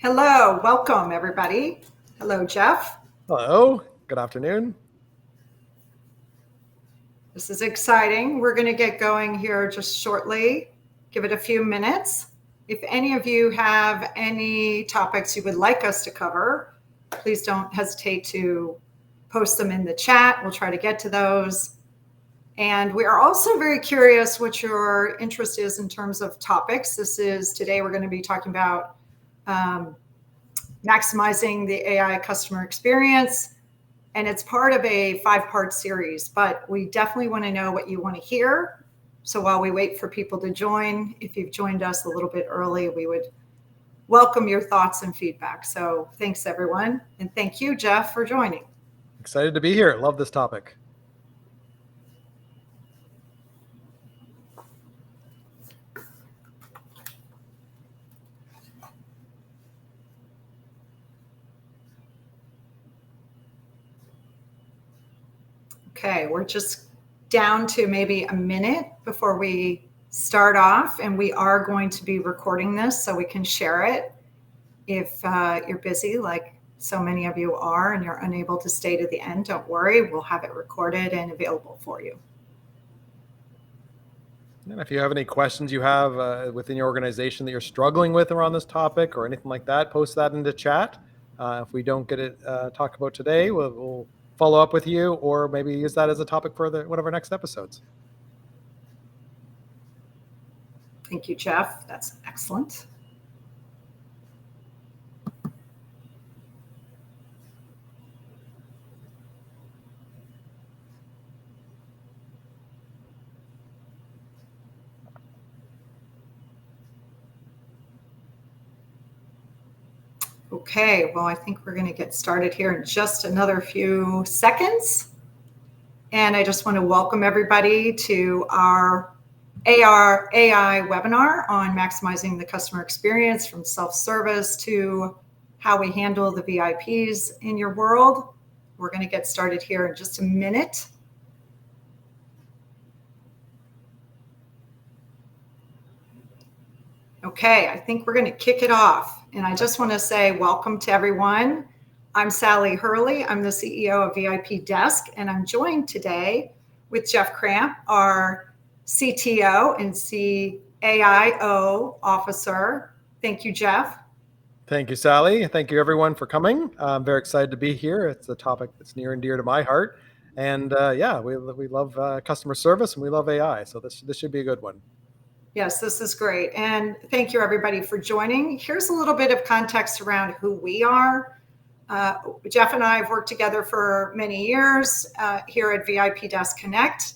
Hello, welcome everybody. Hello, Jeff. Hello, good afternoon. This is exciting. We're going to get going here just shortly. Give it a few minutes. If any of you have any topics you would like us to cover, please don't hesitate to post them in the chat. We'll try to get to those. And we are also very curious what your interest is in terms of topics. Today we're going to be talking about maximizing the AI customer experience. And it's part of a 5-part series, but we definitely want to know what you want to hear. So while we wait for people to join, if you've joined us a little bit early, we would welcome your thoughts and feedback. So thanks, everyone. And thank you, Jeff, for joining. Excited to be here. Love this topic. Okay, we're just down to maybe a minute before we start off, and we are going to be recording this so we can share it. If you're busy, like so many of you are, and you're unable to stay to the end, don't worry, we'll have it recorded and available for you. And if you have any questions you have within your organization that you're struggling with around this topic or anything like that, post that into chat. If we don't get it talk about today, we'll follow up with you, or maybe use that as a topic for one of our next episodes. Thank you, Jeff. That's excellent. Okay, well, I think we're going to get started here in just another few seconds. And I just want to welcome everybody to our AI webinar on maximizing the customer experience, from self-service to how we handle the VIPs in your world. We're going to get started here in just a minute. Okay, I think we're going to kick it off. And I just want to say welcome to everyone. I'm Sally Hurley. I'm the CEO of VIP Desk, and I'm joined today with Jeff Cramp, our CTO and CAIO officer. Thank you, Jeff. Thank you, Sally. Thank you, everyone, for coming. I'm very excited to be here. It's a topic that's near and dear to my heart. And we love customer service, and we love AI. So this should be a good one. Yes, this is great. And thank you, everybody, for joining. Here's a little bit of context around who we are. Jeff and I have worked together for many years here at VIP Desk Connect,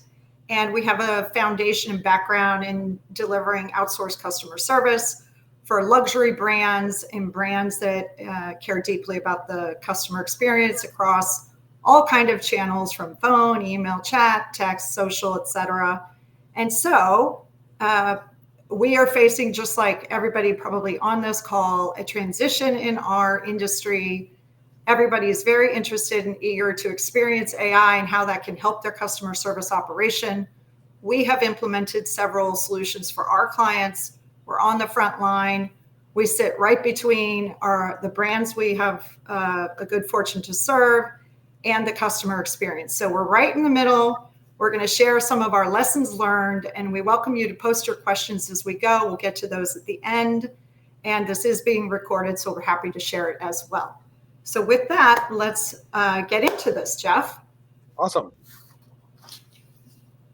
and we have a foundation and background in delivering outsourced customer service for luxury brands and brands that care deeply about the customer experience across all kind of channels, from phone, email, chat, text, social, etc. And so we are facing, just like everybody probably on this call, a transition in our industry. Everybody is very interested and eager to experience AI and how that can help their customer service operation. We have implemented several solutions for our clients. We're on the front line. We sit right between the brands we have a good fortune to serve and the customer experience. So we're right in the middle. We're going to share some of our lessons learned, and we welcome you to post your questions as we go. We'll get to those at the end. And this is being recorded, so we're happy to share it as well. So with that, let's get into this, Jeff. Awesome.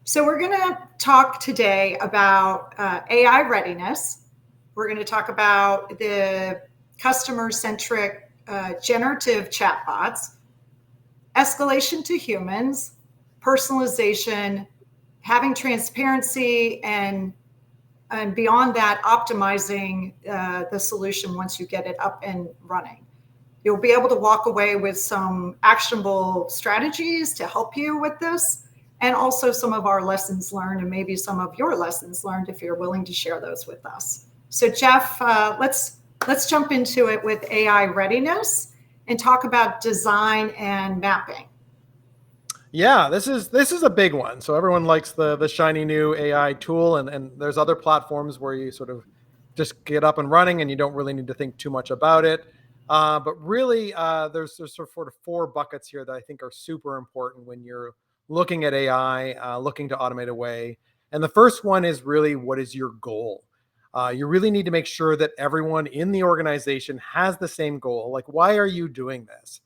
So we're going to talk today about AI readiness. We're going to talk about the customer-centric generative chatbots, escalation to humans, personalization, having transparency, and beyond that, optimizing the solution once you get it up and running. You'll be able to walk away with some actionable strategies to help you with this, and also some of our lessons learned, and maybe some of your lessons learned if you're willing to share those with us. So Jeff, let's jump into it with AI readiness and talk about design and mapping. Yeah, this is a big one. So everyone likes the shiny new AI tool, and there's other platforms where you sort of just get up and running, and you don't really need to think too much about it. But really, there's sort of four buckets here that I think are super important when you're looking at AI, looking to automate away. And the first one is really, what is your goal? You really need to make sure that everyone in the organization has the same goal. Like, why are you doing this?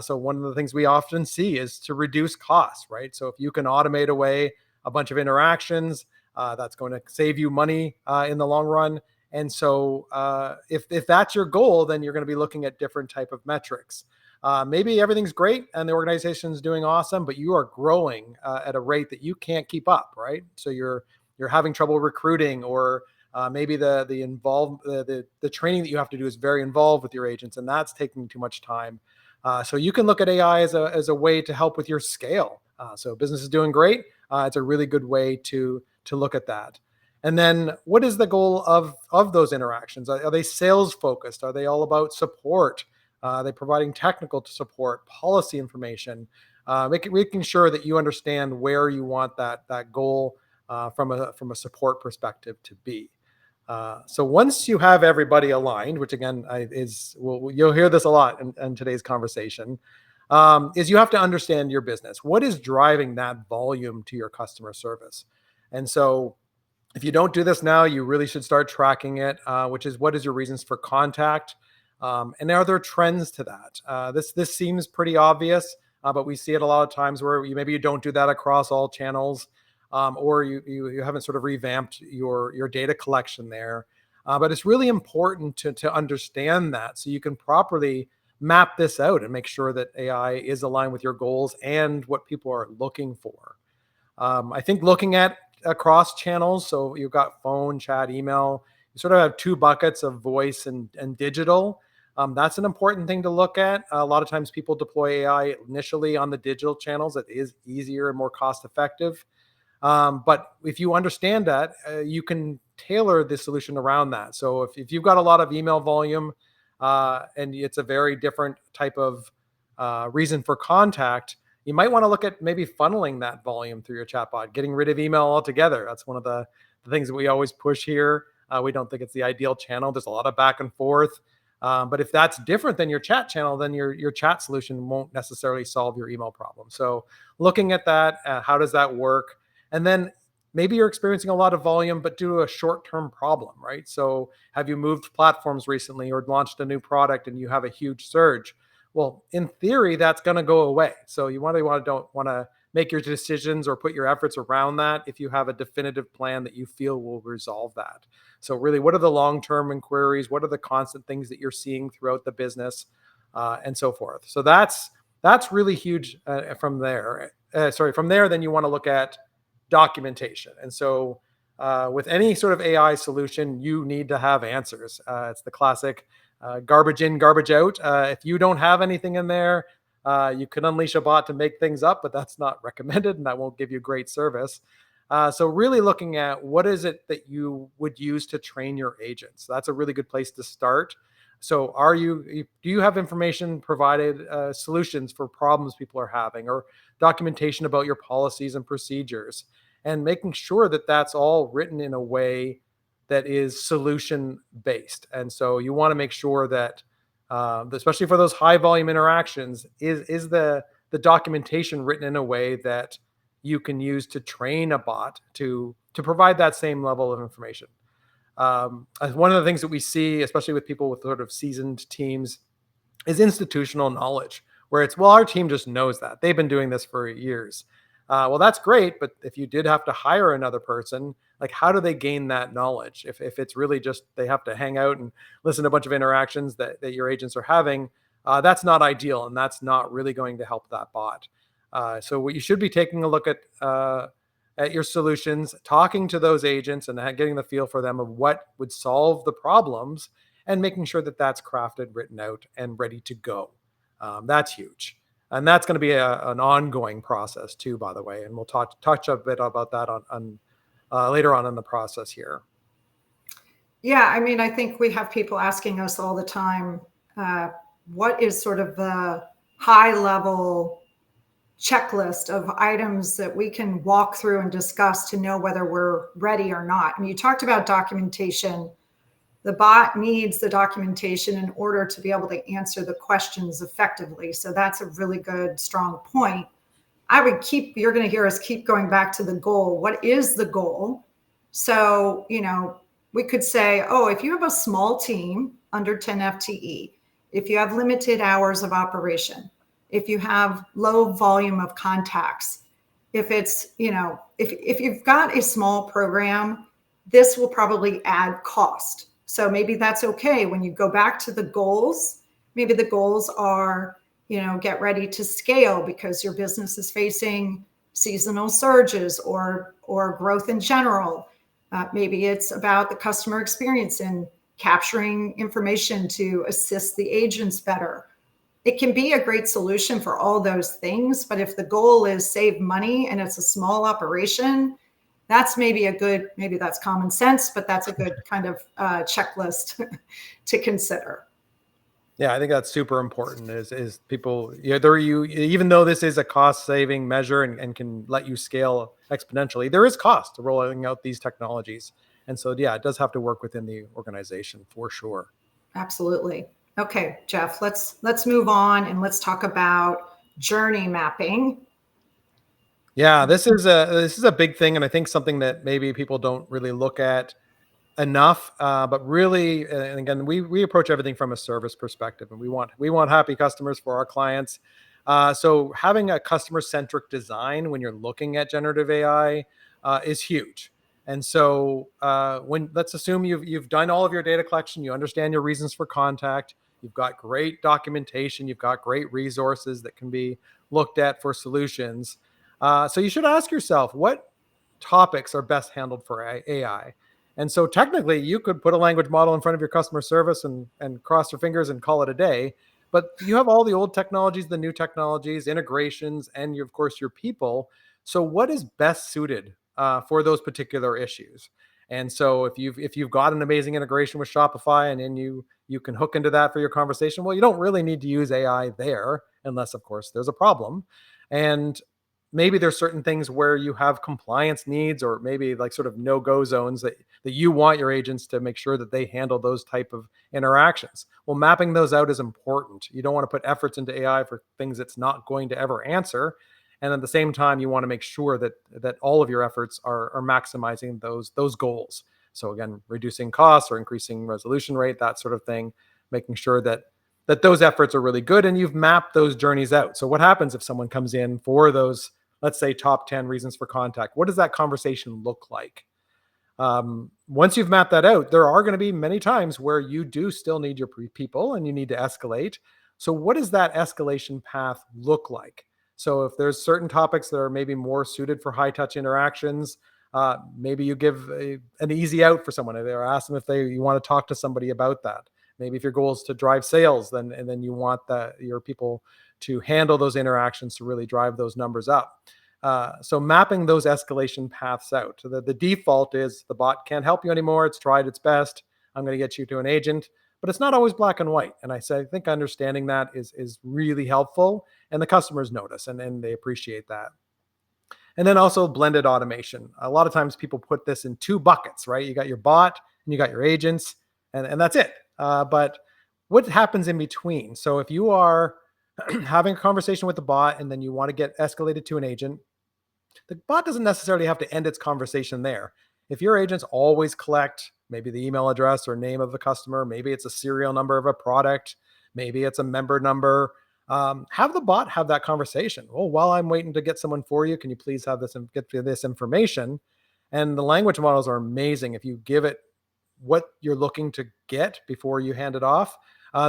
So one of the things we often see is to reduce costs, right? So if you can automate away a bunch of interactions, that's going to save you money in the long run. And so if that's your goal, then you're going to be looking at different type of metrics. Maybe everything's great and the organization's doing awesome, but you are growing at a rate that you can't keep up, right? So you're having trouble recruiting, or maybe the training that you have to do is very involved with your agents, and that's taking too much time. So you can look at AI as a way to help with your scale. So business is doing great. It's a really good way to look at that. And then, what is the goal of those interactions? Are they sales focused? Are they all about support? Are they providing technical support, policy information? Making sure that you understand where you want that goal from a support perspective to be. So once you have everybody aligned, which again you'll hear this a lot in today's conversation, is you have to understand your business. What is driving that volume to your customer service? And so if you don't do this now, you really should start tracking it, which is, what is your reasons for contact? And are there trends to that? This seems pretty obvious, but we see it a lot of times where maybe you don't do that across all channels, or you haven't sort of revamped your data collection there. But it's really important to understand that, so you can properly map this out and make sure that AI is aligned with your goals and what people are looking for. I think looking at across channels, so you've got phone, chat, email, you sort of have two buckets of voice and digital. That's an important thing to look at. A lot of times people deploy AI initially on the digital channels. It is easier and more cost effective. But if you understand that, you can tailor the solution around that. So if you've got a lot of email volume, and it's a very different type of reason for contact, you might want to look at maybe funneling that volume through your chatbot, getting rid of email altogether. That's one of the things that we always push here. We don't think it's the ideal channel. There's a lot of back and forth. But if that's different than your chat channel, then your chat solution won't necessarily solve your email problem. So looking at that, how does that work? And then maybe you're experiencing a lot of volume, but due to a short-term problem, right? So have you moved platforms recently or launched a new product and you have a huge surge? Well, in theory, that's going to go away. So you don't want to make your decisions or put your efforts around that if you have a definitive plan that you feel will resolve that. So really, what are the long-term inquiries? What are the constant things that you're seeing throughout the business, and so forth? So that's really huge. From there, then you want to look at documentation. And so with any sort of AI solution, you need to have answers. It's the classic garbage in, garbage out. If you don't have anything in there, you can unleash a bot to make things up, but that's not recommended and that won't give you great service. So really looking at what is it that you would use to train your agents. That's a really good place to start. So do you have information provided, solutions for problems people are having, or documentation about your policies and procedures, and making sure that that's all written in a way that is solution based. And so you want to make sure that, especially for those high volume interactions, is the documentation written in a way that you can use to train a bot to provide that same level of information. One of the things that we see, especially with people with sort of seasoned teams, is institutional knowledge, where it's, well, our team just knows that. They've been doing this for years. Well, that's great, but if you did have to hire another person, like, how do they gain that knowledge? If it's really just they have to hang out and listen to a bunch of interactions that your agents are having, that's not ideal, and that's not really going to help that bot. So what you should be taking a look at your solutions, talking to those agents and getting the feel for them of what would solve the problems, and making sure that that's crafted, written out, and ready to go. That's huge. And that's going to be an ongoing process too, by the way. And we'll touch a bit about that on later on in the process here. Yeah, I mean, I think we have people asking us all the time, what is sort of the high level checklist of items that we can walk through and discuss to know whether we're ready or not. I mean, you talked about documentation. The bot needs the documentation in order to be able to answer the questions effectively. So that's a really good, strong point. You're going to hear us keep going back to the goal. What is the goal? So, we could say, oh, if you have a small team under 10 FTE, if you have limited hours of operation, if you have low volume of contacts, if it's, if you've got a small program, this will probably add cost. So maybe that's okay. When you go back to the goals, maybe the goals are, get ready to scale because your business is facing seasonal surges or growth in general. Maybe it's about the customer experience and capturing information to assist the agents better. It can be a great solution for all those things, but if the goal is save money and it's a small operation, that's maybe that's common sense, but that's a good kind of checklist to consider. Yeah, I think that's super important is people, even though this is a cost saving measure and can let you scale exponentially, there is cost to rolling out these technologies. And so, yeah, it does have to work within the organization for sure. Absolutely. Okay, Jeff, let's move on and let's talk about journey mapping. Yeah, this is a big thing. And I think something that maybe people don't really look at enough, but really, and again, we approach everything from a service perspective, and we want happy customers for our clients. So having a customer centric design when you're looking at generative AI is huge. And so let's assume you've done all of your data collection, you understand your reasons for contact, you've got great documentation, you've got great resources that can be looked at for solutions. So you should ask yourself, what topics are best handled for AI? And so technically you could put a language model in front of your customer service and cross your fingers and call it a day. But you have all the old technologies, the new technologies, integrations, and of course your people. So what is best suited for those particular issues? And so if you've got an amazing integration with Shopify and then you can hook into that for your conversation, well, you don't really need to use AI there unless, of course, there's a problem. And maybe there's certain things where you have compliance needs or maybe like sort of no-go zones that you want your agents to make sure that they handle those type of interactions. Well, mapping those out is important. You don't want to put efforts into AI for things it's not going to ever answer. And at the same time, you want to make sure that all of your efforts are maximizing those goals. So again, reducing costs or increasing resolution rate, that sort of thing, making sure that those efforts are really good and you've mapped those journeys out. So what happens if someone comes in for those, let's say, top 10 reasons for contact? What does that conversation look like? Once you've mapped that out, there are going to be many times where you do still need your people and you need to escalate. So what does that escalation path look like? So if there's certain topics that are maybe more suited for high touch interactions, maybe you give an easy out for someone. Or ask them if you want to talk to somebody about that. Maybe if your goal is to drive sales, then you want your people to handle those interactions to really drive those numbers up. So mapping those escalation paths out. So the default is the bot can't help you anymore. It's tried its best. I'm going to get you to an agent, but it's not always black and white. And I think understanding that is really helpful, and the customers notice and they appreciate that. And then also blended automation. A lot of times people put this in two buckets, right? You got your bot and you got your agents, and that's it. But what happens in between? So if you are having a conversation with the bot and then you want to get escalated to an agent, the bot doesn't necessarily have to end its conversation there. If your agents always collect maybe the email address or name of the customer, maybe it's a serial number of a product, maybe it's a member number, have the bot have that conversation. Well, while I'm waiting to get someone for you, can you please have this and get this information? And the language models are amazing. If you give it what you're looking to get before you hand it off,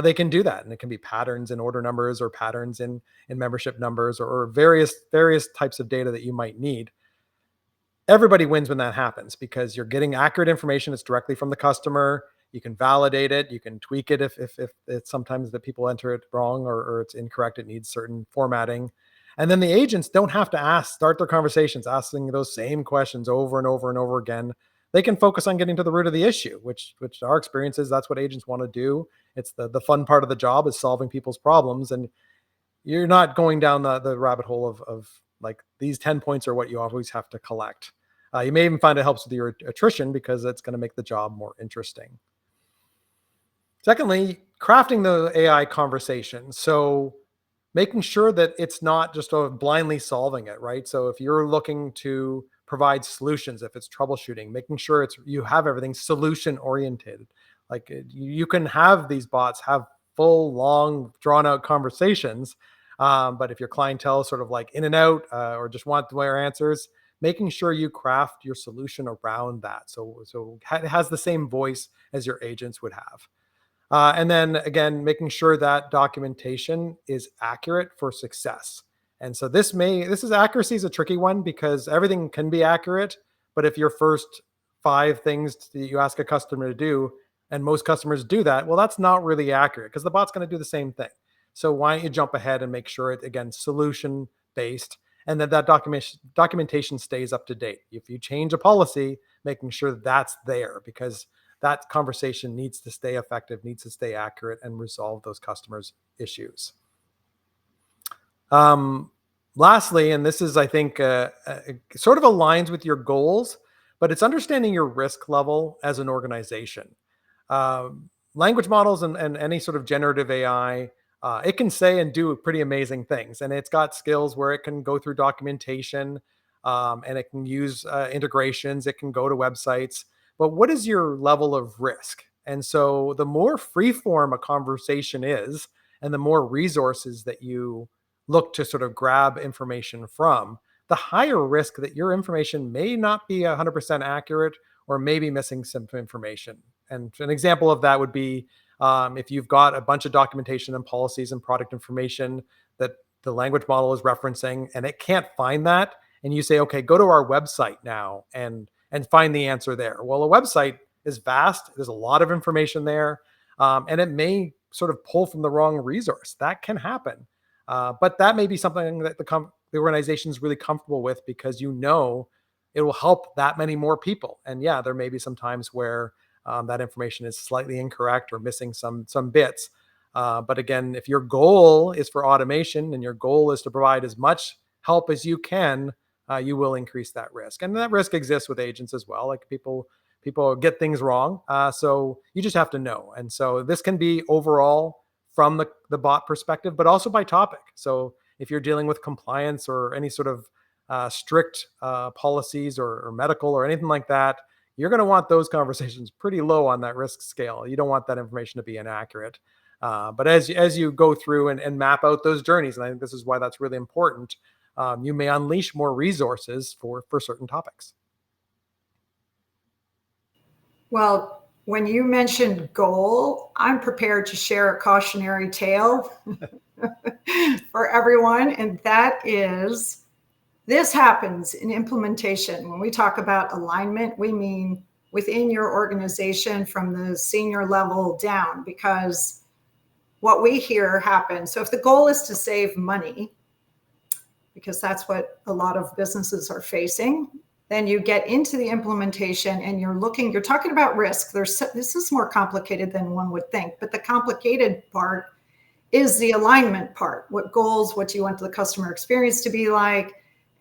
they can do that. And it can be patterns in order numbers or patterns in membership numbers or various types of data that you might need. Everybody wins when that happens because you're getting accurate information. It's directly from the customer. You can validate it. You can tweak it if it's sometimes that people enter it wrong or it's incorrect. It needs certain formatting. And then the agents don't have to start their conversations asking those same questions over and over and over again. They can focus on getting to the root of the issue, which our experience is that's what agents want to do. It's the fun part of the job is solving people's problems. And you're not going down the rabbit hole of like these 10 points are what you always have to collect. You may even find it helps with your attrition because it's going to make the job more interesting. Secondly, crafting the AI conversation. So making sure that it's not just blindly solving it, right? So if you're looking to provide solutions, if it's troubleshooting, making sure you have everything solution oriented. Like you can have these bots have full, long, drawn out conversations, but if your clientele is sort of like in and out or just want their answers, making sure you craft your solution around that, so it has the same voice as your agents would have. And then again, making sure that documentation is accurate for success. And so this is accuracy is a tricky one because everything can be accurate, but if your first 5 things that you ask a customer to do, and most customers do that, well, that's not really accurate because the bot's going to do the same thing. So why don't you jump ahead and make sure it again solution based, and that documentation stays up to date. If you change a policy, making sure that's there because that conversation needs to stay effective, needs to stay accurate, and resolve those customers' issues. Lastly, and this is, I think, sort of aligns with your goals, but it's understanding your risk level as an organization. Language models and any sort of generative AI, it can say and do pretty amazing things. And it's got skills where it can go through documentation, and it can use integrations, it can go to websites. But what is your level of risk? And so the more freeform a conversation is, and the more resources that you look to sort of grab information from, the higher risk that your information may not be 100% accurate or maybe missing some information. And an example of that would be if you've got a bunch of documentation and policies and product information that the language model is referencing and it can't find that, and you say, okay, go to our website now and find the answer there. Well, a website is vast. There's a lot of information there, and it may sort of pull from the wrong resource. That can happen. But that may be something that the organization is really comfortable with because it will help that many more people. And yeah, there may be some times where that information is slightly incorrect or missing some bits. But again, if your goal is for automation and your goal is to provide as much help as you can, you will increase that risk. And that risk exists with agents as well. Like people get things wrong. So you just have to know. And so this can be overall from the bot perspective, but also by topic. So if you're dealing with compliance or any sort of strict policies or medical or anything like that, you're going to want those conversations pretty low on that risk scale. You don't want that information to be inaccurate. But as you go through and map out those journeys, and I think this is why that's really important, you may unleash more resources for certain topics. Well, when you mentioned goal, I'm prepared to share a cautionary tale for everyone. And that is, this happens in implementation. When we talk about alignment, we mean within your organization from the senior level down, because what we hear happens. So if the goal is to save money, because that's what a lot of businesses are facing, then you get into the implementation and you're talking about risk. This is more complicated than one would think, but the complicated part is the alignment part. What goals, what do you want the customer experience to be like?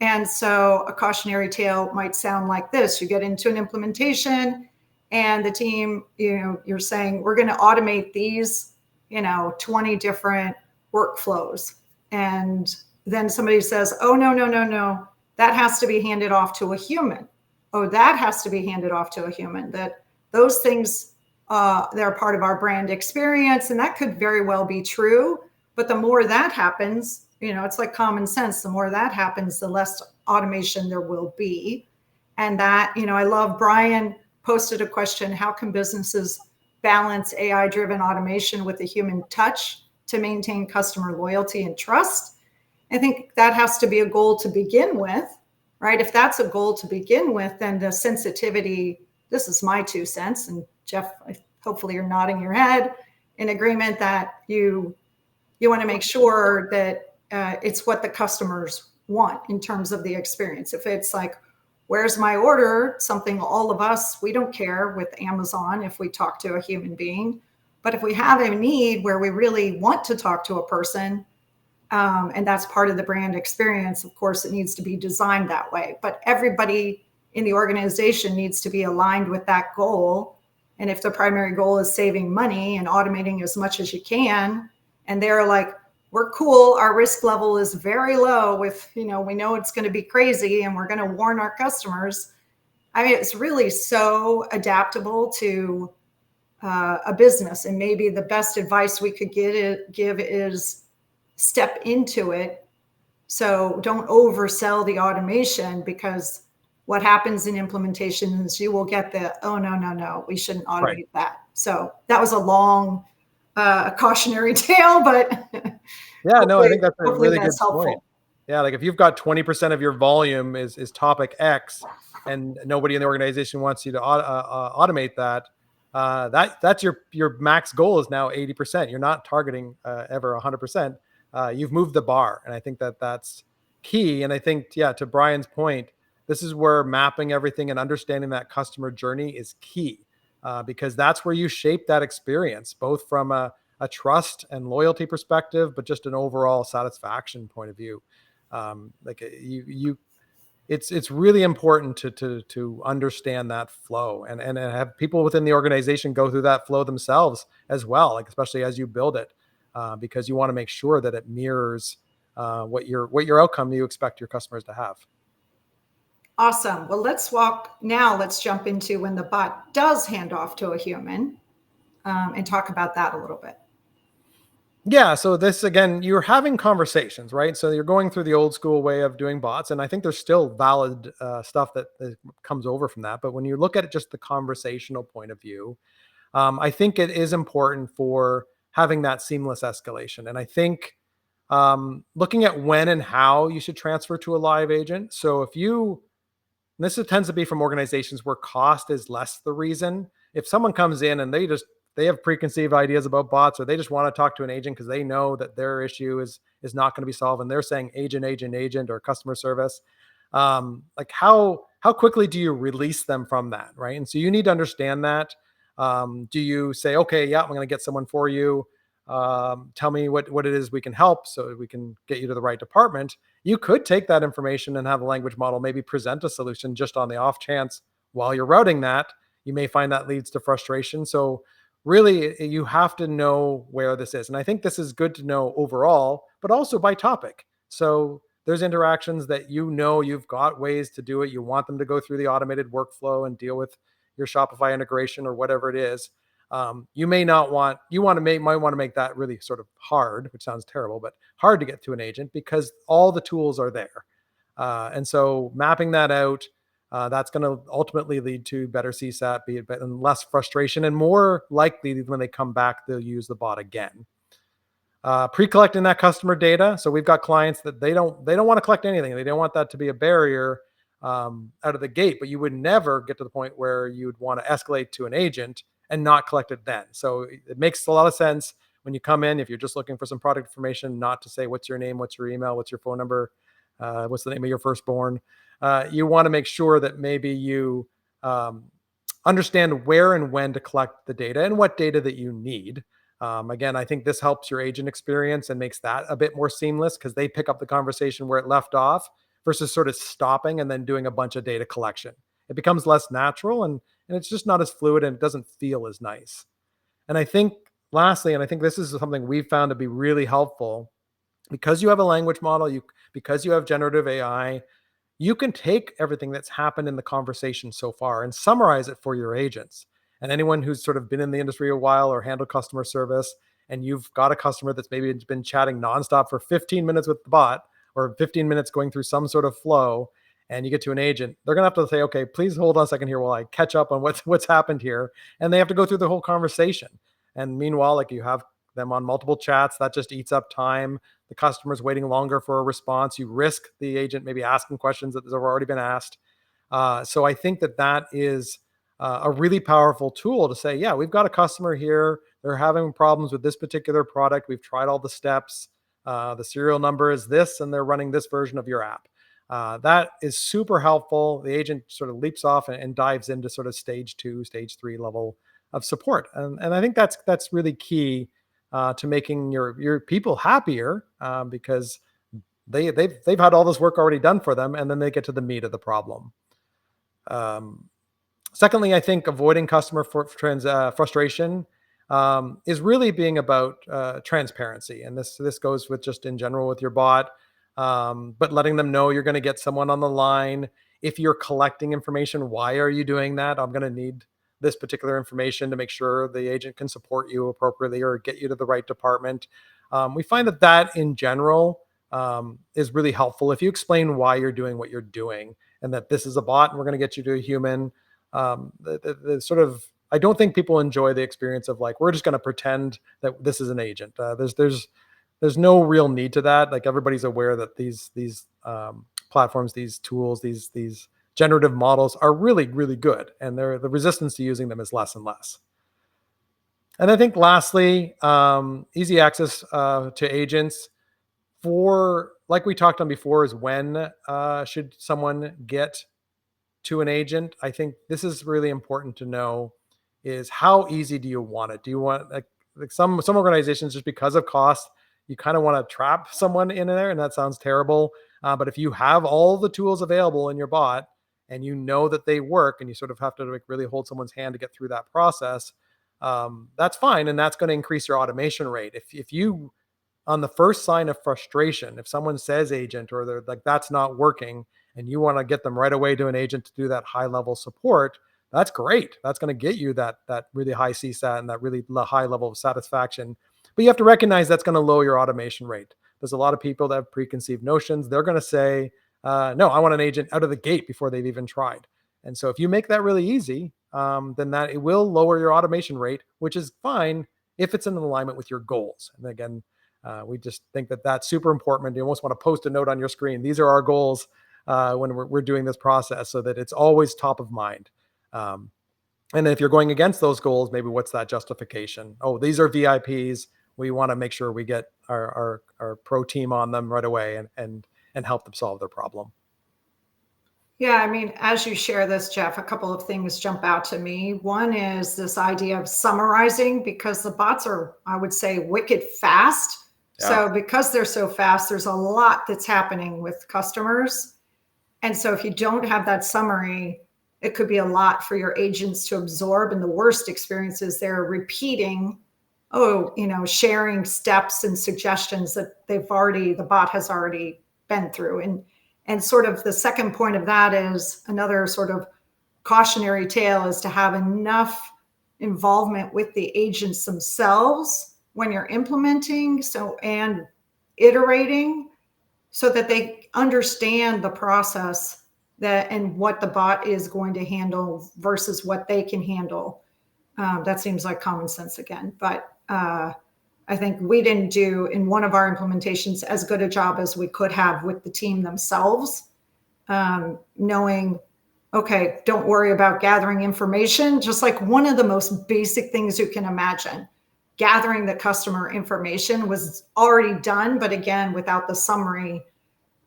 And so a cautionary tale might sound like this. You get into an implementation and the team, you're saying, we're going to automate these, 20 different workflows. And then somebody says, oh, no. That has to be handed off to a human. Oh, that has to be handed off to a human. That those things, they're part of our brand experience. And that could very well be true. But the more that happens, it's like common sense. The more that happens, the less automation there will be. And that, I love Brian posted a question, how can businesses balance AI-driven automation with a human touch to maintain customer loyalty and trust? I think that has to be a goal to begin with, right? If that's a goal to begin with, then the sensitivity, this is my 2 cents, and Jeff, hopefully you're nodding your head in agreement that you want to make sure that it's what the customers want in terms of the experience. If it's like, where's my order? Something all of us, we don't care with Amazon if we talk to a human being. But if we have a need where we really want to talk to a person, and that's part of the brand experience, of course, it needs to be designed that way. But everybody in the organization needs to be aligned with that goal And if the primary goal is saving money and automating as much as you can, and they're like, we're cool, our risk level is very low with, we know it's going to be crazy and we're going to warn our customers. I mean, it's really so adaptable to a business. And maybe the best advice we could give is step into it. So don't oversell the automation, because what happens in implementation is you will get the, oh, no, we shouldn't automate Right. that. So that was a long cautionary tale, but Yeah, no, I think that's a hopefully really good that's helpful. point. Yeah, like if you've got 20% of your volume is topic X, and nobody in the organization wants you to automate that, that's your max goal is now 80%. You're not targeting ever 100%. You've moved the bar, and I think that's key. And I think, yeah, to Brian's point, this is where mapping everything and understanding that customer journey is key, because that's where you shape that experience, both from a trust and loyalty perspective, but just an overall satisfaction point of view. Like it's really important to understand that flow and have people within the organization go through that flow themselves as well, like especially as you build it, because you want to make sure that it mirrors what your outcome you expect your customers to have. Awesome. Well, let's jump into when the bot does hand off to a human, and talk about that a little bit. Yeah. So this, again, you're having conversations, right? So you're going through the old school way of doing bots. And I think there's still valid stuff that comes over from that. But when you look at it, just the conversational point of view, I think it is important for having that seamless escalation. And I think looking at when and how you should transfer to a live agent. So if you, and this tends to be from organizations where cost is less the reason. If someone comes in and they have preconceived ideas about bots, or they just want to talk to an agent because they know that their issue is not going to be solved, and they're saying agent or customer service, like how quickly do you release them from that, right? And so you need to understand that. Do you say, okay, yeah, I'm going to get someone for you, tell me what it is we can help so we can get you to the right department? You could take that information and have a language model maybe present a solution just on the off chance while you're routing that. You may find that leads to frustration. So really, you have to know where this is. And I think this is good to know overall, but also by topic. So there's interactions that you've got ways to do it. You want them to go through the automated workflow and deal with your Shopify integration or whatever it is. You might want to make that really sort of hard, which sounds terrible, but hard to get to an agent because all the tools are there. And so mapping that out, that's going to ultimately lead to better CSAT, and less frustration, and more likely when they come back, they'll use the bot again. Pre-collecting that customer data. So we've got clients that they don't want to collect anything. They don't want that to be a barrier out of the gate, but you would never get to the point where you'd want to escalate to an agent and not collect it then. So it makes a lot of sense when you come in, if you're just looking for some product information, not to say what's your name, what's your email, what's your phone number, what's the name of your firstborn. You want to make sure that maybe you understand where and when to collect the data and what data that you need. Again, I think this helps your agent experience and makes that a bit more seamless because they pick up the conversation where it left off versus sort of stopping and then doing a bunch of data collection. It becomes less natural and it's just not as fluid and it doesn't feel as nice. And I think lastly, and I think this is something we've found to be really helpful, because you have a language model, because you have generative AI, you can take everything that's happened in the conversation so far and summarize it for your agents. And anyone who's sort of been in the industry a while or handled customer service, and you've got a customer that's maybe been chatting nonstop for 15 minutes with the bot or 15 minutes going through some sort of flow, and you get to an agent, they're going to have to say, okay, please hold on a second here while I catch up on what's happened here. And they have to go through the whole conversation. And meanwhile, like you have them on multiple chats, that just eats up time. The customer's waiting longer for a response. You risk the agent maybe asking questions that have already been asked. So I think that is a really powerful tool to say, yeah, we've got a customer here. They're having problems with this particular product. We've tried all the steps. The serial number is this, and they're running this version of your app. That is super helpful. The agent sort of leaps off and dives into sort of stage 2, stage 3 level of support. And I think that's really key to making your people happier, because they've had all this work already done for them, and then they get to the meat of the problem. Secondly, I think avoiding customer frustration is really being about transparency. And this goes with just in general with your bot, but letting them know you're going to get someone on the line. If you're collecting information, why are you doing that? I'm going to need this particular information to make sure the agent can support you appropriately or get you to the right department. We find that in general is really helpful. If you explain why you're doing what you're doing and that this is a bot and we're going to get you to a human, the sort of, I don't think people enjoy the experience of like, we're just going to pretend that this is an agent. There's no real need to that. Like everybody's aware that these platforms, these tools, these generative models are really, really good, and the resistance to using them is less and less. And I think lastly, easy access to agents for, like we talked on before, is when should someone get to an agent. I think this is really important to know is how easy do you want it? Do you want like some organizations, just because of cost, you kind of want to trap someone in there, and that sounds terrible. But if you have all the tools available in your bot and you know that they work, and you sort of have to like really hold someone's hand to get through that process, that's fine, and that's going to increase your automation rate. If you on the first sign of frustration, if someone says agent or they're like that's not working, and you want to get them right away to an agent to do that high level support, that's great. That's going to get you that really high CSAT and that really high level of satisfaction. But you have to recognize that's going to lower your automation rate. There's a lot of people that have preconceived notions. They're going to say, no, I want an agent out of the gate before they've even tried. And so if you make that really easy, then that it will lower your automation rate, which is fine if it's in alignment with your goals. And again, we just think that that's super important. You almost want to post a note on your screen. These are our goals when we're doing this process, so that it's always top of mind. And if you're going against those goals, maybe what's that justification? Oh, these are VIPs. We want to make sure we get our pro team on them right away and help them solve their problem. Yeah, I mean, as you share this, Jeff, a couple of things jump out to me. One is this idea of summarizing, because the bots are, I would say, wicked fast. Yeah. So because they're so fast, there's a lot that's happening with customers. And so if you don't have that summary, it could be a lot for your agents to absorb. And the worst experience is they're repeating, sharing steps and suggestions that the bot has already been through. And sort of the second point of that is another sort of cautionary tale, is to have enough involvement with the agents themselves when you're implementing and iterating, so that they understand the process and what the bot is going to handle versus what they can handle. That seems like common sense again, but I think we didn't do in one of our implementations as good a job as we could have with the team themselves, knowing, okay, don't worry about gathering information. Just like one of the most basic things you can imagine, gathering the customer information was already done. But again, without the summary,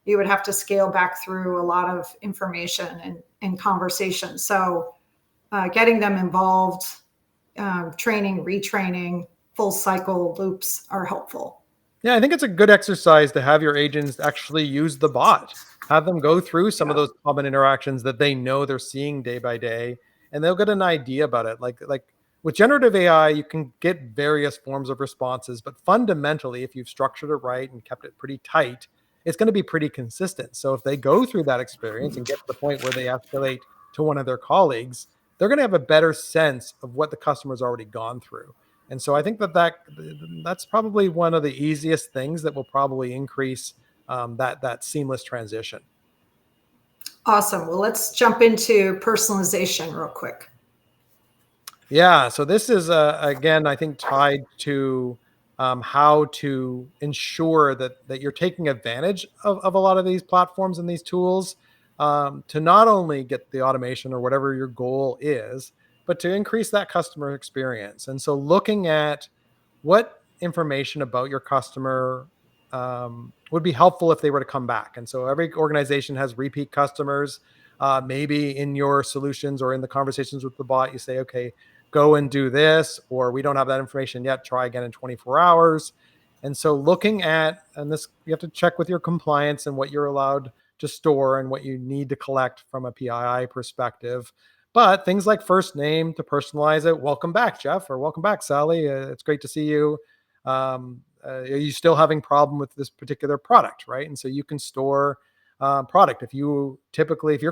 you would have to scale back through a lot of information and conversation. So getting them involved, training, retraining, full cycle loops are helpful. Yeah, I think it's a good exercise to have your agents actually use the bot, have them go through some of those common interactions that they know they're seeing day by day, and they'll get an idea about it. Like with generative AI, you can get various forms of responses, but fundamentally, if you've structured it right and kept it pretty tight, it's going to be pretty consistent. So if they go through that experience and get to the point where they escalate to one of their colleagues, they're going to have a better sense of what the customer's already gone through. And so I think that's probably one of the easiest things that will probably increase that seamless transition. Awesome. Well, let's jump into personalization real quick. Yeah. So this is, again, I think tied to how to ensure that you're taking advantage of a lot of these platforms and these tools to not only get the automation or whatever your goal is, but to increase that customer experience. And so looking at what information about your customer would be helpful if they were to come back. And so every organization has repeat customers. Maybe in your solutions or in the conversations with the bot, you say, okay, go and do this, or we don't have that information yet, try again in 24 hours. And so looking at, and this, you have to check with your compliance and what you're allowed to store and what you need to collect from a PII perspective. But things like first name to personalize it. Welcome back, Jeff, or welcome back, Sally. It's great to see you. Are you still having problem with this particular product, right? And so you can store product. If your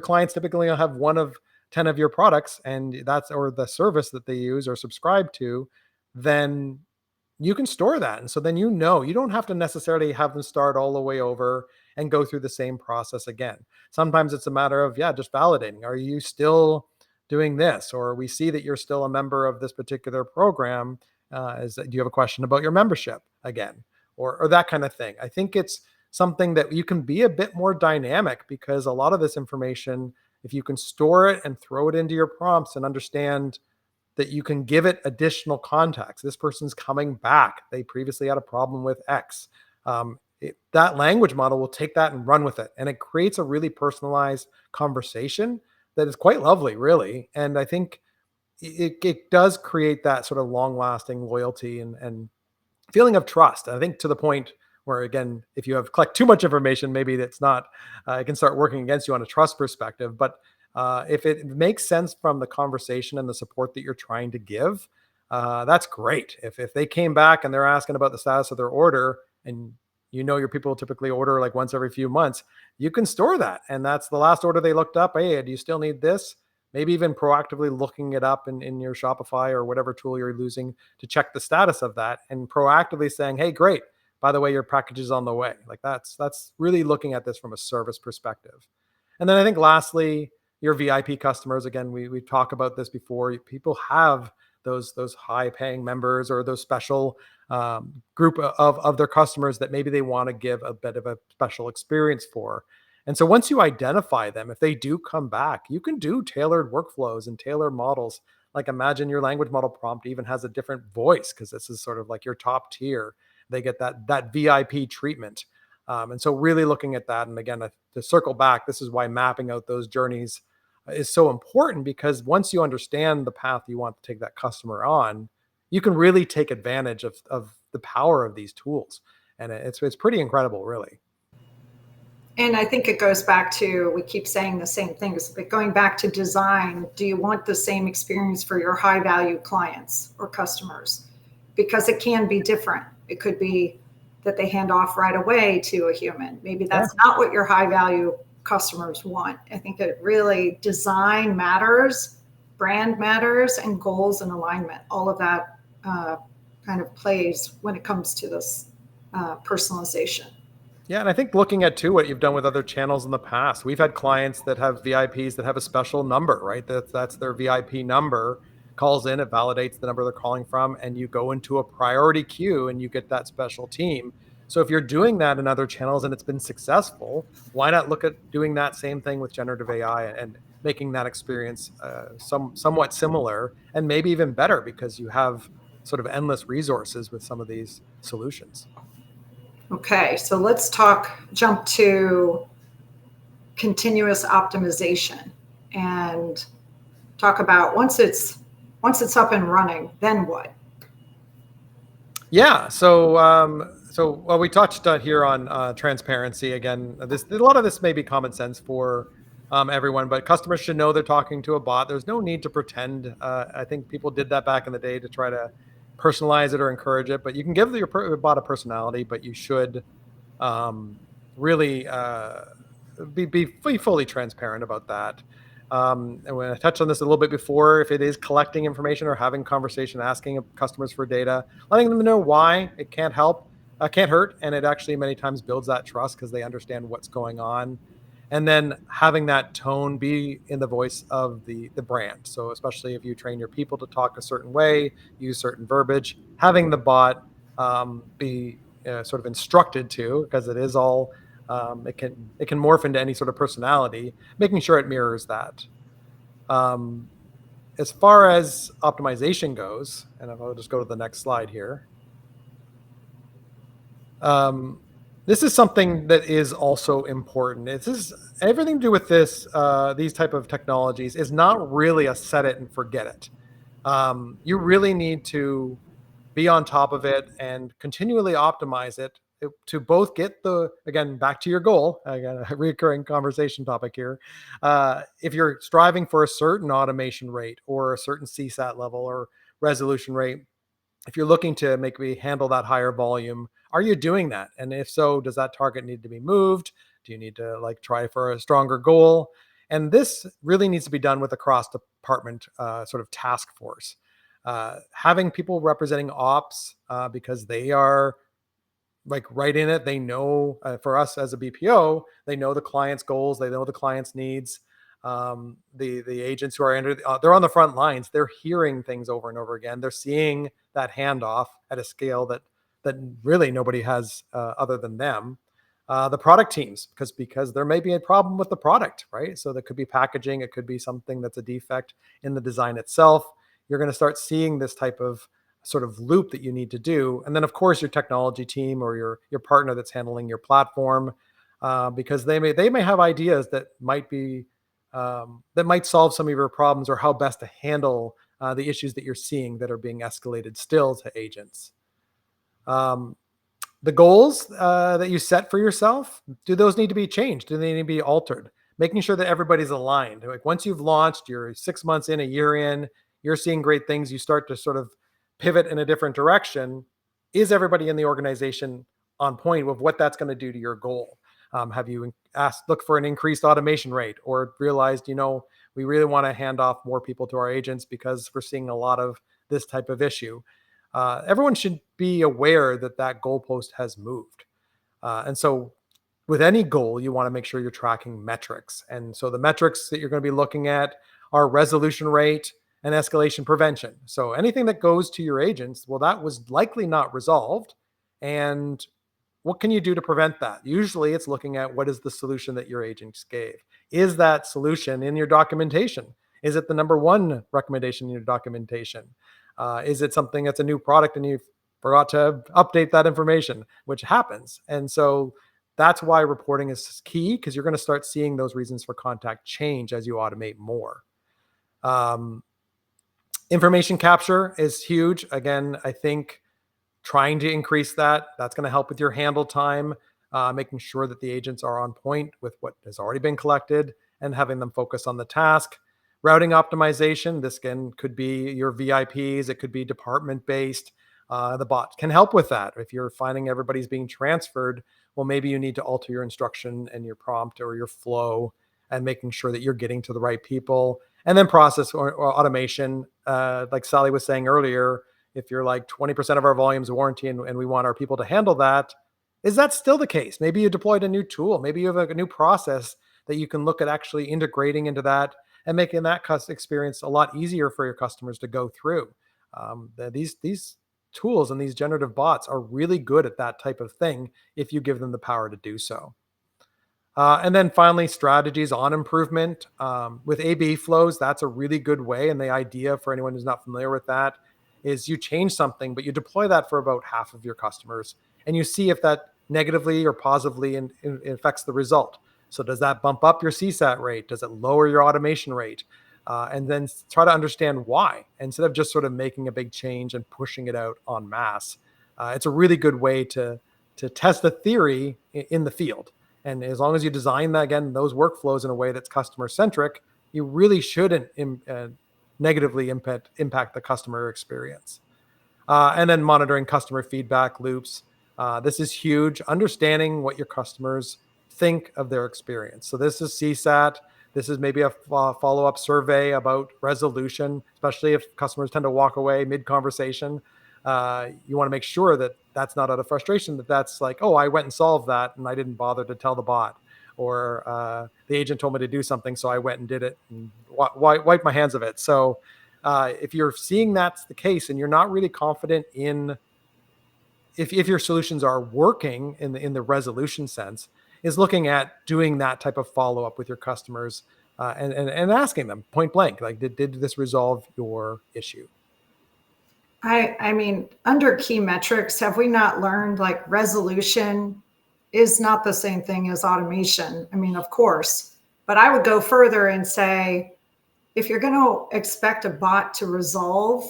clients typically have one of 10 of your products, and that's or the service that they use or subscribe to, then you can store that. And so then you don't have to necessarily have them start all the way over and go through the same process again. Sometimes it's a matter of, just validating. Are you still doing this? Or we see that you're still a member of this particular program. Do you have a question about your membership again? Or that kind of thing. I think it's something that you can be a bit more dynamic, because a lot of this information, if you can store it and throw it into your prompts and understand that you can give it additional context. This person's coming back. They previously had a problem with X. That language model will take that and run with it. And it creates a really personalized conversation that is quite lovely, really. And I think it does create that sort of long lasting loyalty and feeling of trust. I think to the point where, again, if you have collect too much information, maybe that's not, it can start working against you on a trust perspective. But if it makes sense from the conversation and the support that you're trying to give, that's great. If they came back and they're asking about the status of their order, and your people typically order like once every few months, you can store that. And that's the last order they looked up. Hey, do you still need this? Maybe even proactively looking it up in your Shopify or whatever tool you're using to check the status of that, and proactively saying, hey, great, by the way, your package is on the way. Like that's really looking at this from a service perspective. And then I think lastly, your VIP customers, again, we talked about this before. People have those high paying members or those special group of their customers that maybe they want to give a bit of a special experience for. And so once you identify them, if they do come back, you can do tailored workflows and tailored models. Like imagine your language model prompt even has a different voice, because this is sort of like your top tier. They get that VIP treatment. And so really looking at that, and again, to circle back, this is why mapping out those journeys is so important, because once you understand the path you want to take that customer on, you can really take advantage of the power of these tools. And it's pretty incredible, really. And I think it goes back to, we keep saying the same things, but going back to design, do you want the same experience for your high value clients or customers? Because it can be different. It could be that they hand off right away to a human. Maybe that's not what your high value customers want. I think that really design matters, brand matters, and goals and alignment. All of that kind of plays when it comes to this personalization. Yeah, and I think looking at too what you've done with other channels in the past, we've had clients that have VIPs that have a special number, right? That's their VIP number, calls in, it validates the number they're calling from, and you go into a priority queue and you get that special team. So if you're doing that in other channels and it's been successful, why not look at doing that same thing with generative AI and making that experience somewhat similar and maybe even better, because you have sort of endless resources with some of these solutions. Okay, so let's jump to continuous optimization and talk about once it's up and running, then what? Yeah, so we touched here on transparency again. A lot of this may be common sense for everyone, but customers should know they're talking to a bot. There's no need to pretend. I think people did that back in the day to try to personalize it or encourage it, but you can give your bot a personality, but you should really be fully transparent about that. And when I touched on this a little bit before, if it is collecting information or having conversation, asking customers for data, letting them know why, it can't hurt, and it actually many times builds that trust because they understand what's going on. And then having that tone be in the voice of the brand. So especially if you train your people to talk a certain way, use certain verbiage, having the bot be sort of instructed to, because it is all it can morph into any sort of personality, making sure it mirrors that. As far as optimization goes, and I'll just go to the next slide here. This is something that is also important. This is everything to do with this. These type of technologies is not really a set it and forget it. You really need to be on top of it and continually optimize it to both get again, back to your goal, again, a recurring conversation topic here. If you're striving for a certain automation rate or a certain CSAT level or resolution rate, if you're looking to make me handle that higher volume, are you doing that? And if so, does that target need to be moved? Do you need to try for a stronger goal? And this really needs to be done with a cross department sort of task force. Having people representing ops because they are right in it. They know, for us as a BPO, they know the client's goals, they know the client's needs. The agents who are they're on the front lines. They're hearing things over and over again. They're seeing that handoff at a scale that really nobody has other than them. The product teams, because there may be a problem with the product, right? So that could be packaging, it could be something that's a defect in the design itself. You're going to start seeing this type of sort of loop that you need to do. And then of course your technology team or your partner that's handling your platform, because they may have ideas that might be that might solve some of your problems, or how best to handle the issues that you're seeing that are being escalated still to agents. The goals that you set for yourself, do those need to be changed? Do they need to be altered? Making sure that everybody's aligned. Once you've launched, you're 6 months in, a year in, you're seeing great things, you start to sort of pivot in a different direction. Is everybody in the organization on point with what that's going to do to your goal? Have you look for an increased automation rate, or realized, we really want to hand off more people to our agents because we're seeing a lot of this type of issue? Everyone should be aware that goalpost has moved. And so with any goal, you want to make sure you're tracking metrics. And so the metrics that you're going to be looking at are resolution rate and escalation prevention. So anything that goes to your agents, well, that was likely not resolved. And what can you do to prevent that? Usually it's looking at what is the solution that your agents gave. Is that solution in your documentation? Is it the number one recommendation in your documentation? Is it something that's a new product and you forgot to update that information, which happens? And so that's why reporting is key, because you're going to start seeing those reasons for contact change as you automate more. Information capture is huge. Again, I think trying to increase that's going to help with your handle time, making sure that the agents are on point with what has already been collected and having them focus on the task. Routing optimization, this again could be your VIPs, it could be department based. The bot can help with that. If you're finding everybody's being transferred, well, maybe you need to alter your instruction and your prompt or your flow, and making sure that you're getting to the right people. And then process or automation, like Sally was saying earlier, if you're 20% of our volume's warranty and we want our people to handle that, is that still the case? Maybe you deployed a new tool. Maybe you have a new process that you can look at actually integrating into that and making that experience a lot easier for your customers to go through. These tools and these generative bots are really good at that type of thing if you give them the power to do so. And then finally, strategies on improvement. With A/B flows, that's a really good way. And the idea, for anyone who's not familiar with that, is you change something, but you deploy that for about half of your customers, and you see if that negatively or positively affects the result. So does that bump up your CSAT rate? Does it lower your automation rate? And then try to understand why, instead of just sort of making a big change and pushing it out en masse. It's a really good way to test the theory in the field. And as long as you design that, again, those workflows in a way that's customer centric, you really shouldn't negatively impact the customer experience. And then monitoring customer feedback loops. This is huge. Understanding what your customers think of their experience. So this is CSAT. This is maybe a follow-up survey about resolution, especially if customers tend to walk away mid-conversation. You want to make sure that that's not out of frustration, that's oh, I went and solved that and I didn't bother to tell the bot, or the agent told me to do something, so I went and did it and wipe my hands of it. So if you're seeing that's the case and you're not really confident in if your solutions are working in the resolution sense, is looking at doing that type of follow-up with your customers and asking them point blank, did this resolve your issue? I mean, under key metrics, have we not learned resolution is not the same thing as automation? I mean, of course, but I would go further and say, if you're going to expect a bot to resolve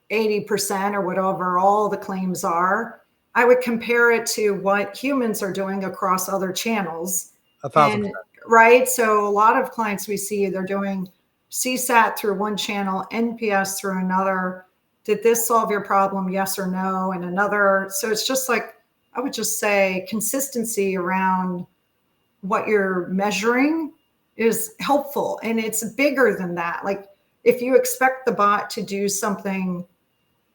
80% or whatever all the claims are, I would compare it to what humans are doing across other channels. 1,000%. And right. So a lot of clients we see, they're doing CSAT through one channel, NPS through another. Did this solve your problem? Yes or no? And another. So it's just like, I would just say consistency around what you're measuring is helpful. And it's bigger than that. Like if you expect the bot to do something,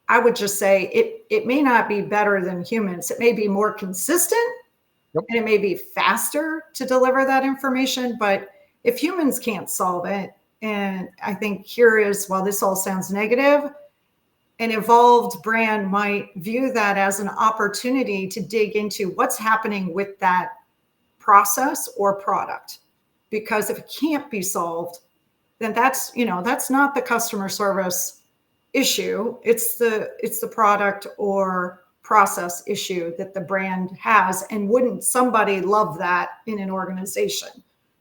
I would just say it may not be better than humans. It may be more consistent. Yep. And it may be faster to deliver that information, but if humans can't solve it, and I think here is, while this all sounds negative, an evolved brand might view that as an opportunity to dig into what's happening with that process or product. Because if it can't be solved, then that's not the customer service issue. It's the product or process issue that the brand has. And wouldn't somebody love that in an organization,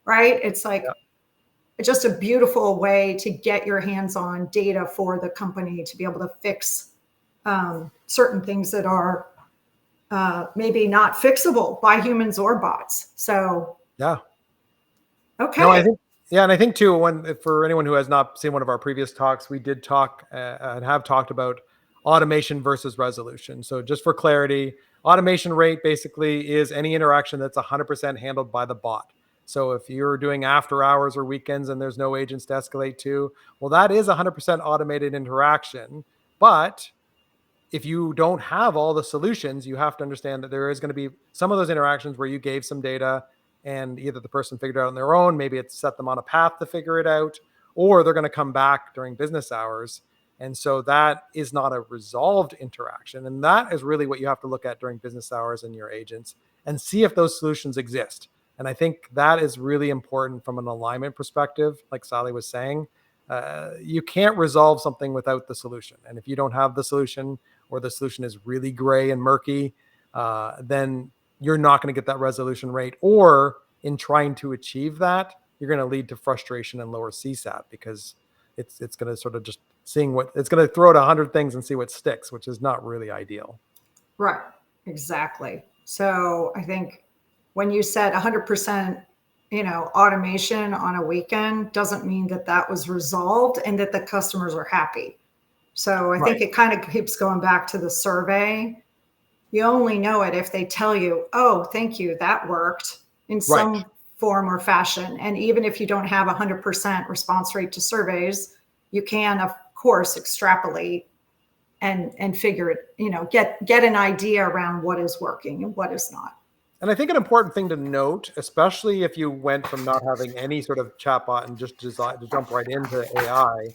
right? It's like just a beautiful way to get your hands on data for the company to be able to fix certain things that are maybe not fixable by humans or bots. So yeah. Okay. No, I think, yeah. And I think too, for anyone who has not seen one of our previous talks, we did talk and have talked about automation versus resolution. So just for clarity, automation rate basically is any interaction that's 100% handled by the bot. So if you're doing after hours or weekends and there's no agents to escalate to, well, that is 100% automated interaction. But if you don't have all the solutions, you have to understand that there is going to be some of those interactions where you gave some data and either the person figured it out on their own, maybe it set them on a path to figure it out, or they're going to come back during business hours. And so that is not a resolved interaction. And that is really what you have to look at during business hours in your agents and see if those solutions exist. And I think that is really important from an alignment perspective, like Sally was saying. You can't resolve something without the solution. And if you don't have the solution, or the solution is really gray and murky, then you're not going to get that resolution rate. Or in trying to achieve that, you're going to lead to frustration and lower CSAT because it's going to sort of just seeing what it's going to throw out 100 things and see what sticks, which is not really ideal. Right. Exactly. So I think when you said 100%, automation on a weekend doesn't mean that that was resolved and that the customers are happy. So I think it kind of keeps going back to the survey. You only know it if they tell you, oh, thank you, that worked in some form or fashion. And even if you don't have 100% response rate to surveys, you can, of course, extrapolate and figure it, get an idea around what is working and what is not. And I think an important thing to note, especially if you went from not having any sort of chatbot and just decide to jump right into AI,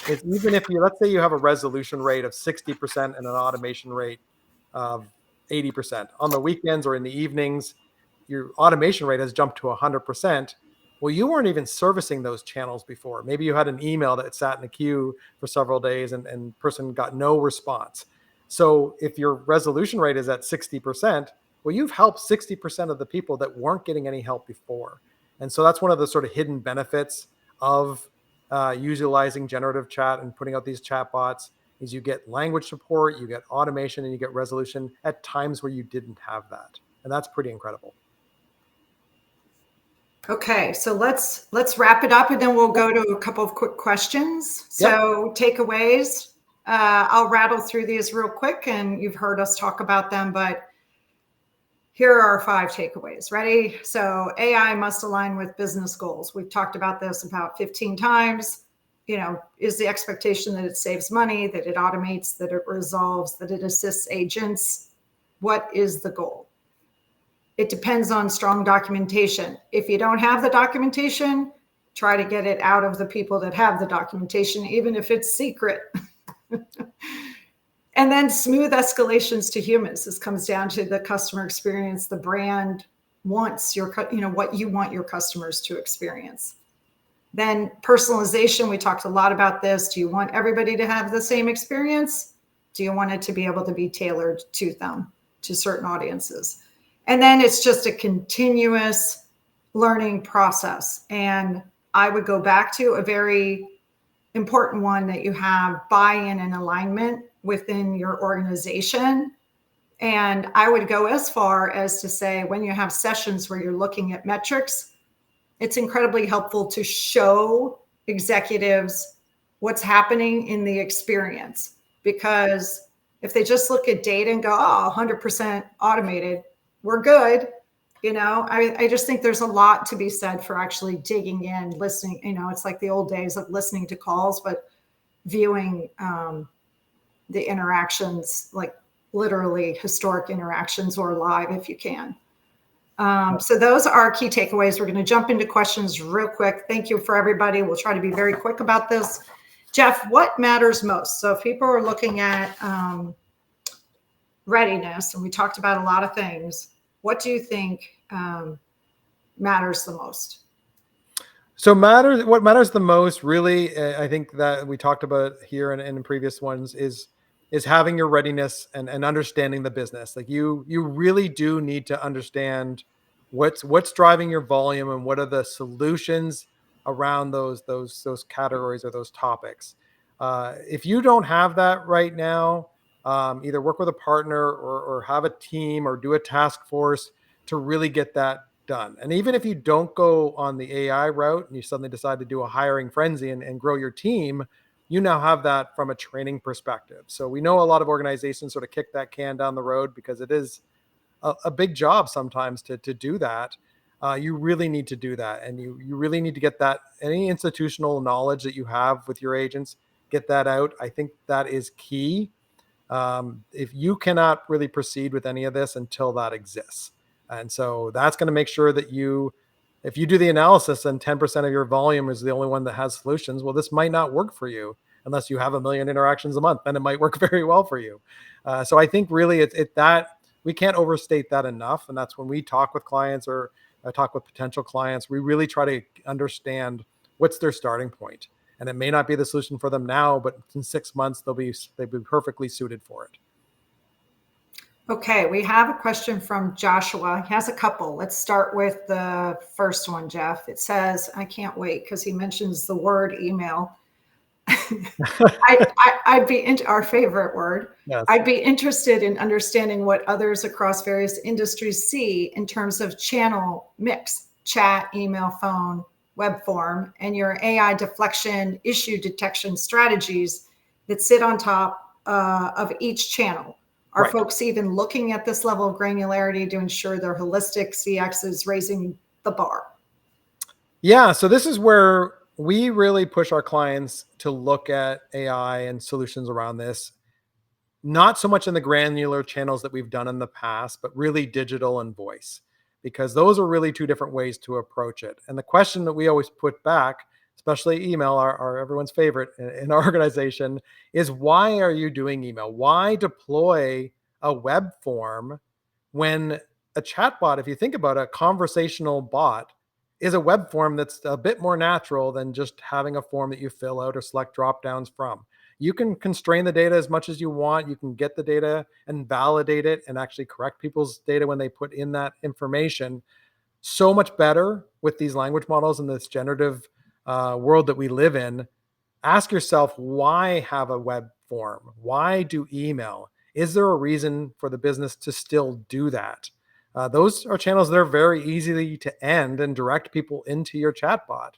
is even if let's say you have a resolution rate of 60% and an automation rate of 80%. On the weekends or in the evenings, your automation rate has jumped to 100%. Well, you weren't even servicing those channels before. Maybe you had an email that sat in a queue for several days and person got no response. So if your resolution rate is at 60%, well, you've helped 60% of the people that weren't getting any help before. And so that's one of the sort of hidden benefits of utilizing generative chat and putting out these chat bots is you get language support, you get automation, and you get resolution at times where you didn't have that. And that's pretty incredible. Okay, so let's wrap it up and then we'll go to a couple of quick questions. So takeaways, I'll rattle through these real quick and you've heard us talk about them, but here are our 5 takeaways. Ready? So AI must align with business goals. We've talked about this about 15 times. Is the expectation that it saves money, that it automates, that it resolves, that it assists agents? What is the goal? It depends on strong documentation. If you don't have the documentation, try to get it out of the people that have the documentation, even if it's secret. And then smooth escalations to humans. This comes down to the customer experience. The brand wants what you want your customers to experience. Then personalization. We talked a lot about this. Do you want everybody to have the same experience? Do you want it to be able to be tailored to them, to certain audiences? And then it's just a continuous learning process. And I would go back to a very important one, that you have buy-in and alignment within your organization. And I would go as far as to say, when you have sessions where you're looking at metrics, it's incredibly helpful to show executives what's happening in the experience. Because if they just look at data and go, oh, 100% automated, we're good. I just think there's a lot to be said for actually digging in, listening. It's like the old days of listening to calls, but viewing the interactions, like literally historic interactions, or live if you can. So those are our key takeaways. We're going to jump into questions real quick. Thank you for everybody. We'll try to be very quick about this. Jeff, what matters most? So if people are looking at readiness, and we talked about a lot of things, what do you think matters the most? So what matters the most, really, I think that we talked about here and in previous ones is having your readiness and understanding the business. Like you really do need to understand what's driving your volume and what are the solutions around those categories or those topics. If you don't have that right now, either work with a partner or have a team or do a task force to really get that done. And even if you don't go on the AI route and you suddenly decide to do a hiring frenzy and grow your team, you now have that from a training perspective. So we know a lot of organizations sort of kick that can down the road because it is a big job sometimes to do that. You really need to do that. And you really need to get that, any institutional knowledge that you have with your agents, get that out. I think that is key. If you cannot really proceed with any of this until that exists. And so that's going to make sure that if you do the analysis and 10% of your volume is the only one that has solutions, well, this might not work for you unless you have 1 million interactions a month. Then it might work very well for you. So I think really that we can't overstate that enough. And that's when we talk with clients or I talk with potential clients, we really try to understand what's their starting point. And it may not be the solution for them now, but in 6 months, they'll be perfectly suited for it. Okay, we have a question from Joshua. He has a couple. Let's start with the first one, Jeff. It says, I can't wait because he mentions the word email. I'd be our favorite word. Yes. I'd be interested in understanding what others across various industries see in terms of channel mix, chat, email, phone, web form, and your AI deflection issue detection strategies that sit on top of each channel. Are Right. folks even looking at this level of granularity to ensure their holistic CX is raising the bar? Yeah. So this is where we really push our clients to look at AI and solutions around this. Not so much in the granular channels that we've done in the past, but really digital and voice, because those are really two different ways to approach it. And the question that we always put back, especially email, our everyone's favorite in our organization, is why are you doing email? Why deploy a web form when a chatbot, if you think about it, a conversational bot, is a web form that's a bit more natural than just having a form that you fill out or select drop downs from. You can constrain the data as much as you want. You can get the data and validate it and actually correct people's data when they put in that information. So much better with these language models in this generative world that we live in. Ask yourself, why have a web form? Why do email? Is there a reason for the business to still do that? Those are channels that are very easy to end and direct people into your chatbot.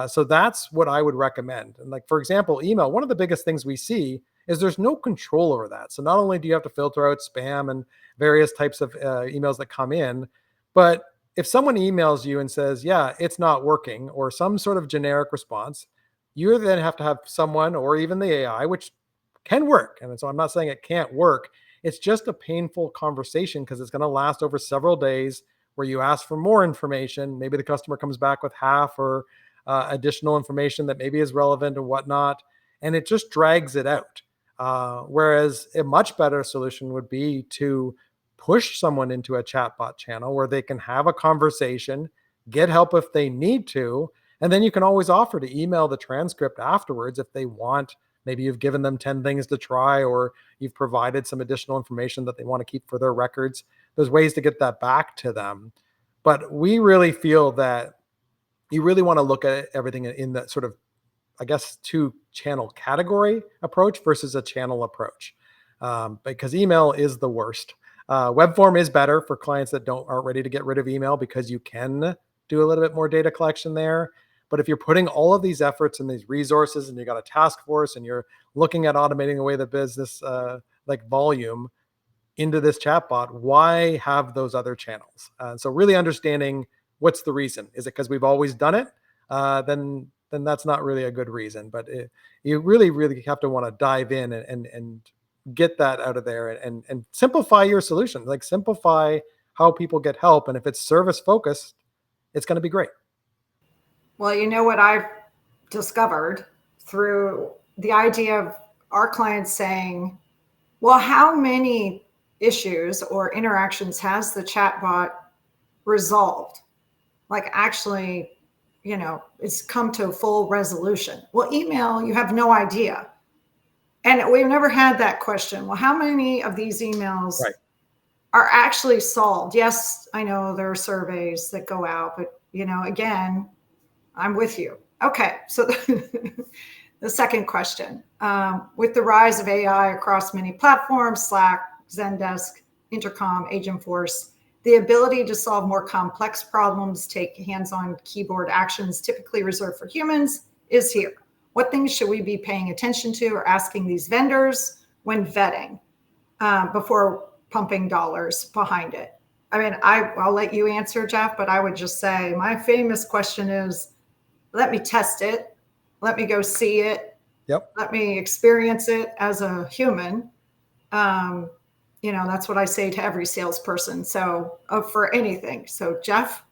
So that's what I would recommend. And like, for example, email, one of the biggest things we see is there's no control over that. So not only do you have to filter out spam and various types of emails that come in, but if someone emails you and says, yeah, it's not working, or some sort of generic response, you then have to have someone or even the AI, which can work. And so I'm not saying it can't work. It's just a painful conversation because it's going to last over several days where you ask for more information. Maybe the customer comes back with half or additional information that maybe is relevant or whatnot. And it just drags it out. Whereas a much better solution would be to push someone into a chatbot channel where they can have a conversation, get help if they need to, and then you can always offer to email the transcript afterwards if they want. Maybe you've given them 10 things to try, or you've provided some additional information that they want to keep for their records. There's ways to get that back to them. But we really feel that you really want to look at everything in that sort of, I guess, 2-channel category approach versus a channel approach. Because email is the worst. Web form is better for clients that aren't ready to get rid of email, because you can do a little bit more data collection there. But if you're putting all of these efforts and these resources, and you got a task force, and you're looking at automating away the business like volume into this chatbot, why have those other channels? So really understanding what's the reason. Is it because we've always done it? Then that's not really a good reason. But you really have to want to dive in and get that out of there, and simplify your solution. Like, simplify how people get help. And if it's service focused, it's going to be great. Well, you know what I've discovered through the idea of our clients saying, well, how many issues or interactions has the chatbot resolved? Like, actually, it's come to a full resolution. Well, email, you have no idea. And we've never had that question. Well, how many of these emails are actually solved? Yes, I know there are surveys that go out, but again, I'm with you. Okay, so the second question, with the rise of AI across many platforms, Slack, Zendesk, Intercom, Agentforce, the ability to solve more complex problems, take hands-on keyboard actions typically reserved for humans, is here. What things should we be paying attention to or asking these vendors when vetting before pumping dollars behind it? I mean, I'll let you answer, Jeff, but I would just say my famous question is, let me test it. Let me go see it. Yep. Let me experience it as a human. That's what I say to every salesperson. So for anything. So Jeff?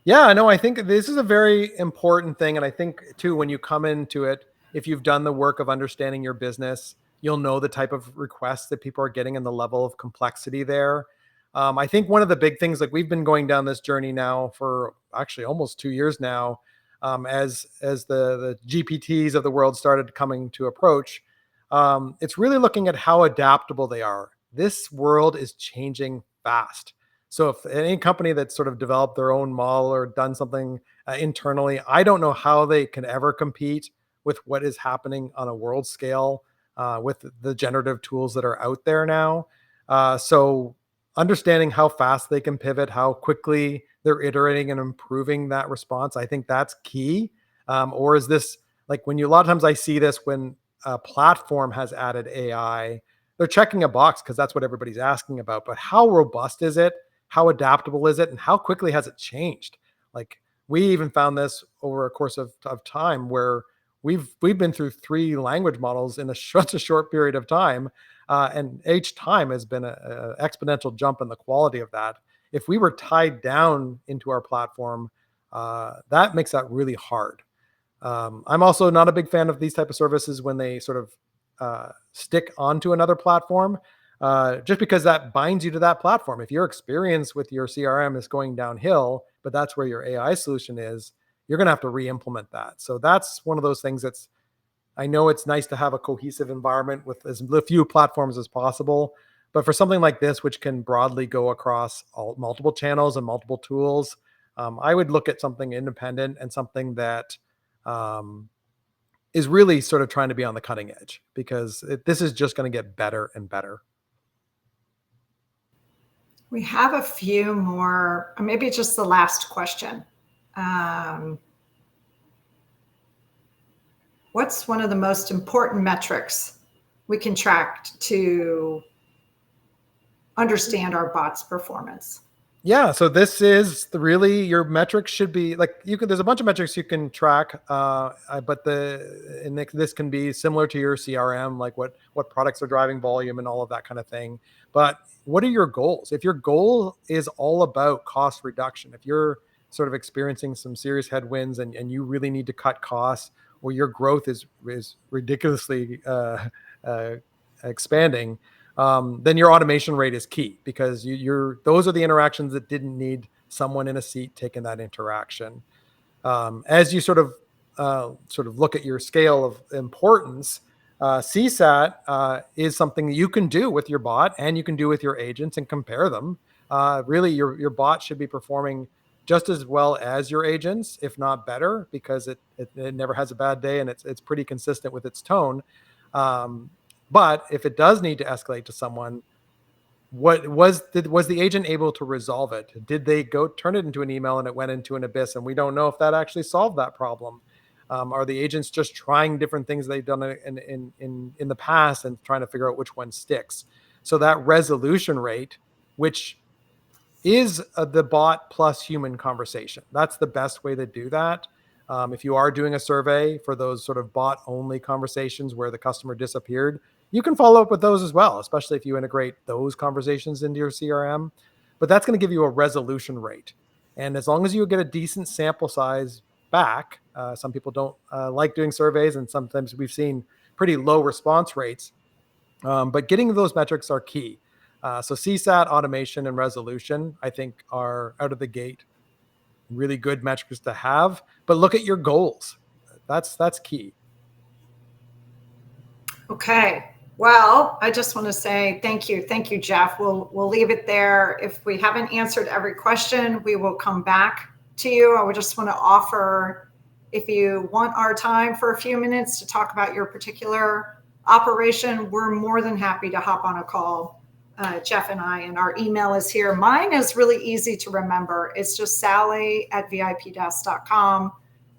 Yeah, no, I think this is a very important thing. And I think too, when you come into it, if you've done the work of understanding your business, you'll know the type of requests that people are getting and the level of complexity there. I think one of the big things, like, we've been going down this journey now for actually almost 2 years now, as the GPTs of the world started coming to approach. It's really looking at how adaptable they are. This world is changing fast. So if any company that's sort of developed their own model or done something internally, I don't know how they can ever compete with what is happening on a world scale with the generative tools that are out there now. So understanding how fast they can pivot, how quickly they're iterating and improving that response, I think that's key. Or is this, like, when a lot of times I see this when a platform has added AI, they're checking a box because that's what everybody's asking about. But how robust is it? How adaptable is it? And how quickly has it changed? Like, we even found this over a course of time where we've been through 3 language models in such a short period of time. And each time has been an exponential jump in the quality of that. If we were tied down into our platform, that makes that really hard. I'm also not a big fan of these type of services when they sort of stick onto another platform, just because that binds you to that platform. If your experience with your CRM is going downhill, but that's where your AI solution is, you're going to have to re-implement that. So that's one of those things that's, I know it's nice to have a cohesive environment with as few platforms as possible, but for something like this, which can broadly go across multiple channels and multiple tools, I would look at something independent and something that is really sort of trying to be on the cutting edge, because this is just going to get better and better. We have a few more, maybe just the last question. What's one of the most important metrics we can track to understand our bot's performance? Yeah, so this is really, your metrics should be like, there's a bunch of metrics you can track, but this can be similar to your CRM, like what products are driving volume and all of that kind of thing. But what are your goals? If your goal is all about cost reduction, if you're sort of experiencing some serious headwinds and you really need to cut costs, or your growth is ridiculously expanding, then your automation rate is key, because those are the interactions that didn't need someone in a seat taking that interaction. As you sort of look at your scale of importance, CSAT is something that you can do with your bot and you can do with your agents and compare them. Really, your bot should be performing just as well as your agents, if not better, because it never has a bad day and it's pretty consistent with its tone. But if it does need to escalate to someone, what was the agent able to resolve it? Did they go turn it into an email and it went into an abyss? And we don't know if that actually solved that problem. Are the agents just trying different things they've done in the past and trying to figure out which one sticks? So that resolution rate, which is the bot plus human conversation, that's the best way to do that. If you are doing a survey for those sort of bot only conversations where the customer disappeared, you can follow up with those as well, especially if you integrate those conversations into your CRM. But that's going to give you a resolution rate. And as long as you get a decent sample size back, some people don't like doing surveys, and sometimes we've seen pretty low response rates. But getting those metrics are key. So CSAT, automation, and resolution, I think, are out of the gate really good metrics to have. But look at your goals. That's key. Okay. Well, I just want to say thank you. Thank you, Jeff. We'll leave it there. If we haven't answered every question, we will come back to you. I would just want to offer, if you want our time for a few minutes to talk about your particular operation, we're more than happy to hop on a call, Jeff and I, and our email is here. Mine is really easy to remember. It's just sally@vipdesk.com.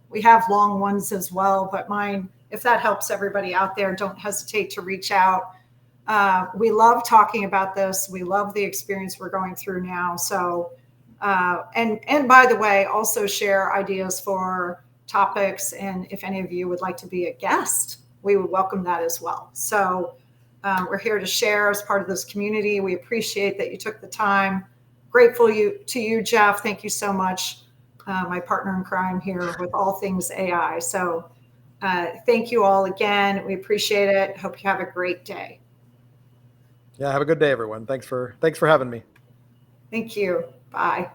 We have long ones as well, but mine, if that helps everybody out there, don't hesitate to reach out. We love talking about this. We love the experience we're going through now. So, and by the way, also share ideas for topics. And if any of you would like to be a guest, we would welcome that as well. So we're here to share as part of this community. We appreciate that you took the time. Grateful to you, Jeff. Thank you so much. My partner in crime here with all things AI. So thank you all again. We appreciate it. Hope you have a great day. Yeah, have a good day, everyone. Thanks for having me. Thank you. Bye.